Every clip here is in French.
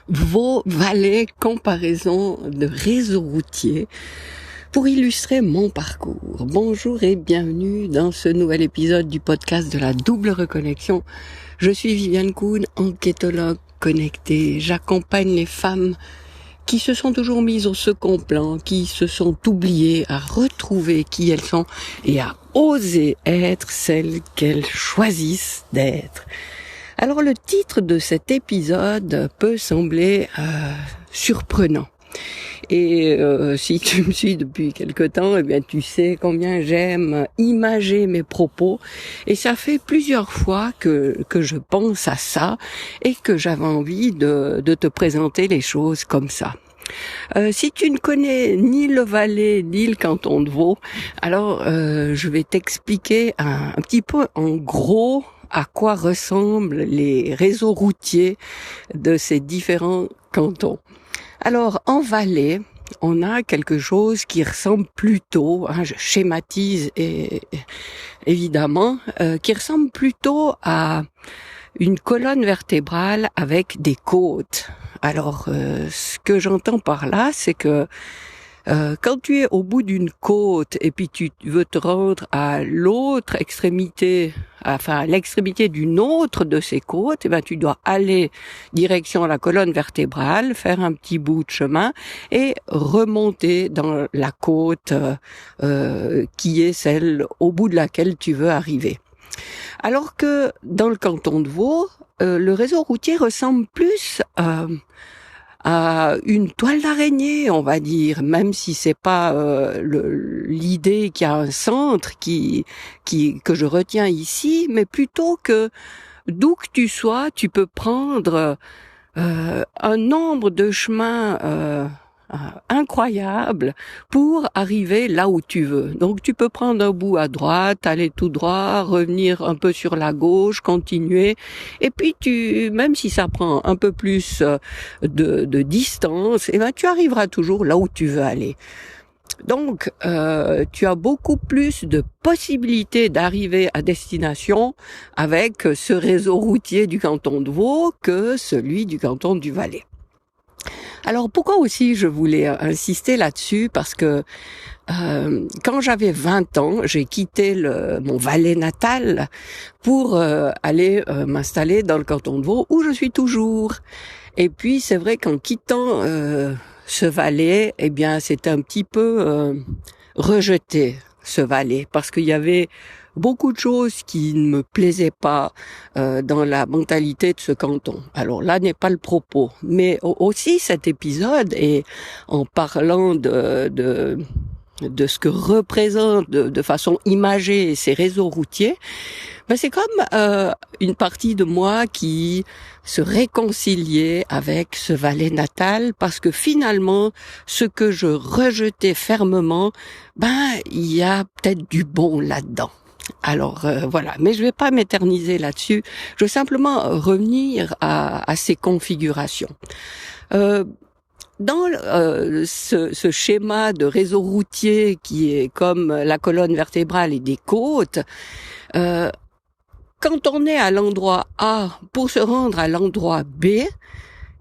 Vaud, Valais, comparaison de réseau routier pour illustrer mon parcours. Bonjour et bienvenue dans ce nouvel épisode du podcast de la double reconnexion. Je suis Viviane Kuhn, enquêtologue connectée. J'accompagne les femmes qui se sont toujours mises au second plan, qui se sont oubliées à retrouver qui elles sont et à oser être celles qu'elles choisissent d'être. Alors le titre de cet épisode peut sembler surprenant. Et si tu me suis depuis quelque temps, eh bien tu sais combien j'aime imager mes propos. Et ça fait plusieurs fois que je pense à ça et que j'avais envie de te présenter les choses comme ça. Si tu ne connais ni le Valais ni le canton de Vaud, alors je vais t'expliquer un petit peu en gros à quoi ressemblent les réseaux routiers de ces différents cantons. Alors, en Valais, on a quelque chose qui ressemble plutôt, je schématise évidemment, qui ressemble plutôt à une colonne vertébrale avec des côtes. Alors, ce que j'entends par là, c'est que quand tu es au bout d'une côte et puis tu veux te rendre à l'autre extrémité, enfin à l'extrémité d'une autre de ces côtes, eh ben tu dois aller direction la colonne vertébrale, faire un petit bout de chemin et remonter dans la côte qui est celle au bout de laquelle tu veux arriver. Alors que dans le canton de Vaud, le réseau routier ressemble plus à une toile d'araignée, on va dire, même si c'est pas l'idée qu'il y a un centre que je retiens ici, mais plutôt que d'où que tu sois, tu peux prendre un nombre de chemins incroyable pour arriver là où tu veux. Donc tu peux prendre un bout à droite, aller tout droit, revenir un peu sur la gauche, continuer, et puis même si ça prend un peu plus de distance, eh ben tu arriveras toujours là où tu veux aller. Donc, tu as beaucoup plus de possibilités d'arriver à destination avec ce réseau routier du canton de Vaud que celui du canton du Valais. Alors pourquoi aussi je voulais insister là-dessus, parce que quand j'avais 20 ans, j'ai quitté mon Valais natal pour aller m'installer dans le canton de Vaud où je suis toujours. Et puis c'est vrai qu'en quittant ce Valais, eh bien c'était un petit peu rejeté, ce Valais, parce qu'il y avait beaucoup de choses qui ne me plaisaient pas dans la mentalité de ce canton. Alors là n'est pas le propos, mais aussi cet épisode, et en parlant de ce que représentent de façon imagée ces réseaux routiers, ben c'est comme une partie de moi qui se réconciliait avec ce Valais natal, parce que finalement, ce que je rejetais fermement, il y a peut-être du bon là-dedans. Alors voilà, mais je vais pas m'éterniser là-dessus. Je veux simplement revenir à ces configurations. Dans ce schéma de réseau routier qui est comme la colonne vertébrale et des côtes, quand on est à l'endroit A pour se rendre à l'endroit B,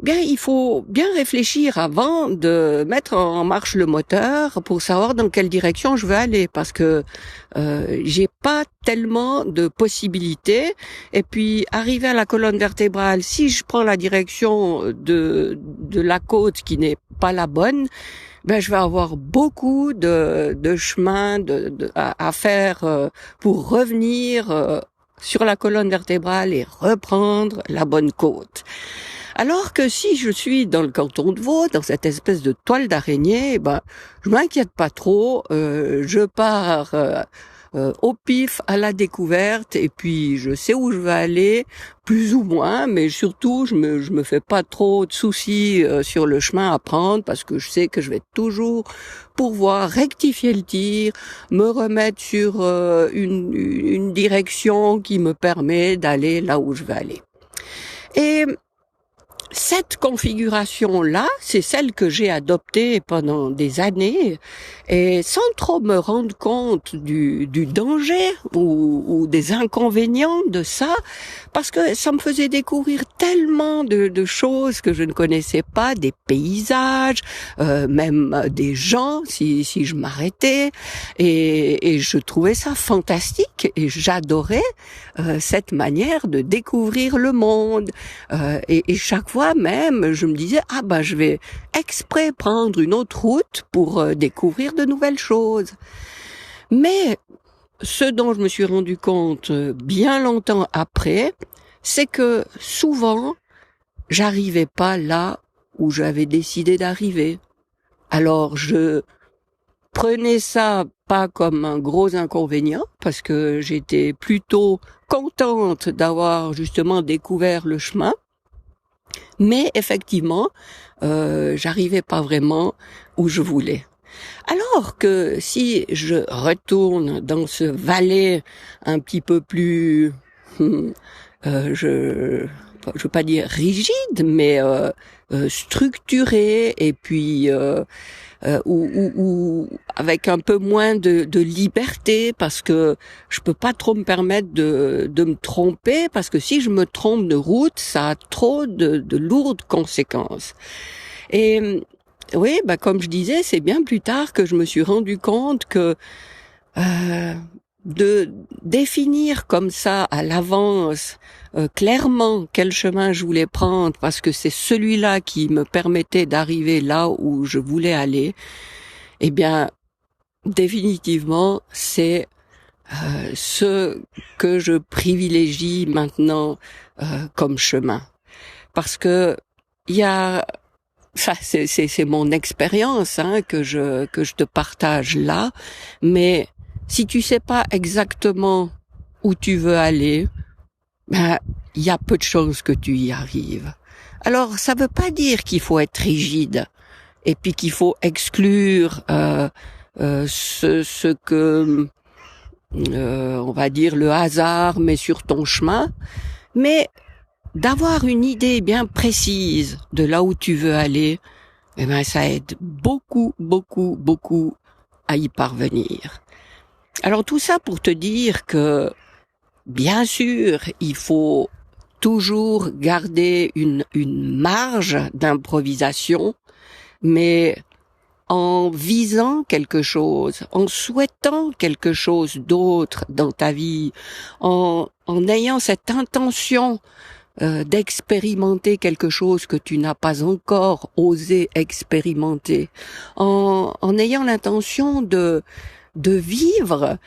bien, il faut bien réfléchir avant de mettre en marche le moteur pour savoir dans quelle direction je veux aller, parce que j'ai pas tellement de possibilités. Et puis arriver à la colonne vertébrale, si je prends la direction de la côte qui n'est pas la bonne, je vais avoir beaucoup de chemin à faire pour revenir sur la colonne vertébrale et reprendre la bonne côte. Alors que si je suis dans le canton de Vaud, dans cette espèce de toile d'araignée, je m'inquiète pas trop, je pars au pif, à la découverte, et puis je sais où je vais aller, plus ou moins, mais surtout je me fais pas trop de soucis sur le chemin à prendre, parce que je sais que je vais toujours pouvoir rectifier le tir, me remettre sur une direction qui me permet d'aller là où je vais aller. Et cette configuration-là, c'est celle que j'ai adoptée pendant des années, et sans trop me rendre compte du danger ou des inconvénients de ça, parce que ça me faisait découvrir tellement de choses que je ne connaissais pas, des paysages, même des gens, si je m'arrêtais, et je trouvais ça fantastique, et j'adorais cette manière de découvrir le monde, et chaque fois même, je me disais, je vais exprès prendre une autre route pour découvrir de nouvelles choses. Mais ce dont je me suis rendu compte bien longtemps après, c'est que souvent, j'arrivais pas là où j'avais décidé d'arriver. Alors je prenais ça pas comme un gros inconvénient, parce que j'étais plutôt contente d'avoir justement découvert le chemin. Mais effectivement, j'arrivais pas vraiment où je voulais. Alors que si je retourne dans ce Valais un petit peu plus, je veux pas dire rigide, mais structuré, et puis ou avec un peu moins de liberté, parce que je peux pas trop me permettre de me tromper, parce que si je me trompe de route, ça a trop de lourdes conséquences. Et oui, comme je disais, c'est bien plus tard que je me suis rendu compte que de définir comme ça à l'avance clairement quel chemin je voulais prendre, parce que c'est celui-là qui me permettait d'arriver là où je voulais aller, eh bien définitivement c'est ce que je privilégie maintenant comme chemin, parce que il y a ça, c'est mon expérience que je te partage là, mais si tu sais pas exactement où tu veux aller, il y a peu de chances que tu y arrives. Alors, ça veut pas dire qu'il faut être rigide et puis qu'il faut exclure ce que on va dire le hasard met sur ton chemin, mais d'avoir une idée bien précise de là où tu veux aller, ça aide beaucoup, beaucoup, beaucoup à y parvenir. Alors tout ça pour te dire que, bien sûr, il faut toujours garder une marge d'improvisation, mais en visant quelque chose, en souhaitant quelque chose d'autre dans ta vie, en ayant cette intention d'expérimenter quelque chose que tu n'as pas encore osé expérimenter, en ayant l'intention de vivre,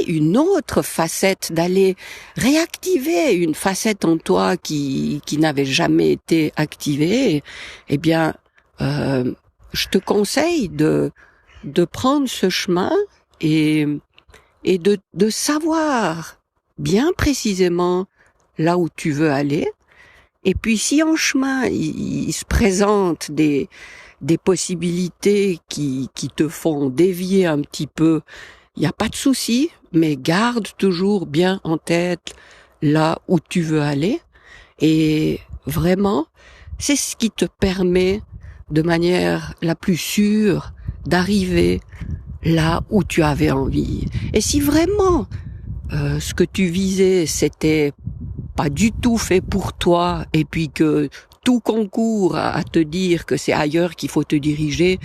une autre facette, d'aller réactiver une facette en toi qui n'avait jamais été activée, eh bien, je te conseille de prendre ce chemin et de savoir bien précisément là où tu veux aller. Et puis si en chemin il se présente des possibilités qui te font dévier un petit peu, il n'y a pas de souci, mais garde toujours bien en tête là où tu veux aller. Et vraiment, c'est ce qui te permet de manière la plus sûre d'arriver là où tu avais envie. Et si vraiment ce que tu visais, c'était pas du tout fait pour toi, et puis que tout concourt à te dire que c'est ailleurs qu'il faut te diriger,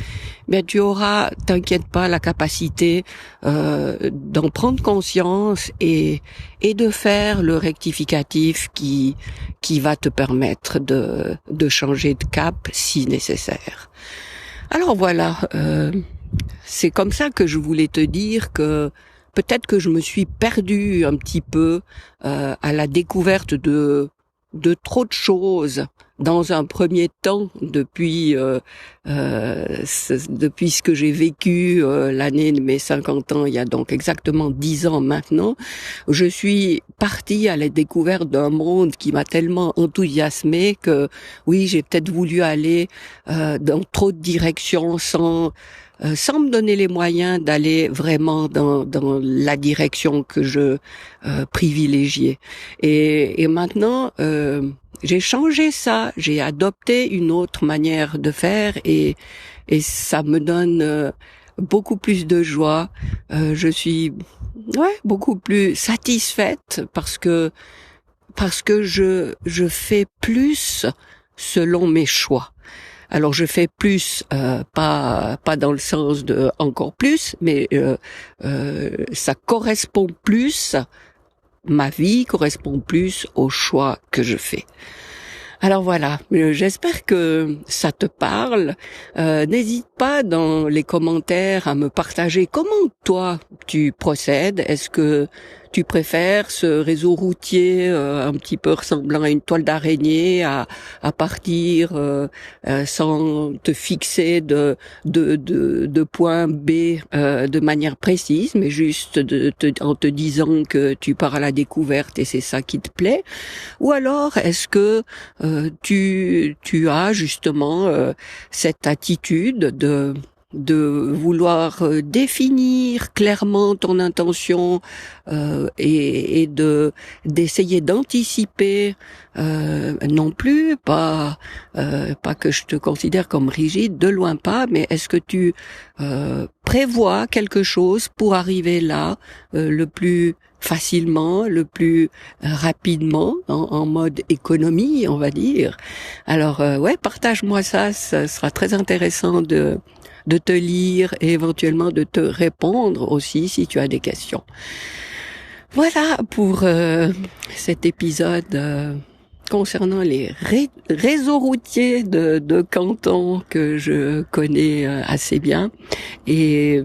tu auras, t'inquiète pas, la capacité d'en prendre conscience et de faire le rectificatif qui va te permettre de changer de cap si nécessaire. Alors voilà, c'est comme ça que je voulais te dire que peut-être que je me suis perdue un petit peu à la découverte de trop de choses dans un premier temps depuis ce que j'ai vécu l'année de mes 50 ans, il y a donc exactement 10 ans maintenant. Je suis partie à la découverte d'un monde qui m'a tellement enthousiasmée que oui, j'ai peut-être voulu aller dans trop de directions sans me donner les moyens d'aller vraiment dans la direction que je privilégiais. Et maintenant, j'ai changé ça là, j'ai adopté une autre manière de faire et ça me donne beaucoup plus de joie. Je suis beaucoup plus satisfaite parce que je fais plus selon mes choix. Alors je fais plus, pas dans le sens de encore plus, mais ça correspond plus, ma vie correspond plus aux choix que je fais. Alors voilà, j'espère que ça te parle. N'hésite pas dans les commentaires à me partager comment toi tu procèdes. Est-ce que tu préfères ce réseau routier un petit peu ressemblant à une toile d'araignée à partir sans te fixer de point B de manière précise, mais juste en te disant que tu pars à la découverte et c'est ça qui te plaît? Ou alors est-ce que tu as justement cette attitude de vouloir définir clairement ton intention et d'essayer d'anticiper, non plus pas que je te considère comme rigide, de loin pas, mais est-ce que tu prévois quelque chose pour arriver là le plus facilement, le plus rapidement, en mode économie, on va dire. Alors partage-moi ça sera très intéressant de te lire et éventuellement de te répondre aussi si tu as des questions. Voilà pour cet épisode concernant les réseaux routiers de Canton que je connais assez bien. Et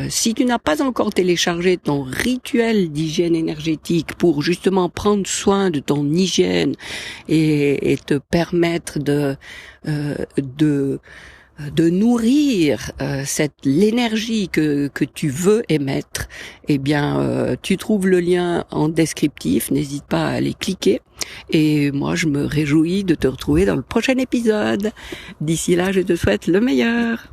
si tu n'as pas encore téléchargé ton rituel d'hygiène énergétique pour justement prendre soin de ton hygiène et te permettre de nourrir l'énergie que tu veux émettre, eh bien tu trouves le lien en descriptif, n'hésite pas à aller cliquer et moi je me réjouis de te retrouver dans le prochain épisode. D'ici là, je te souhaite le meilleur.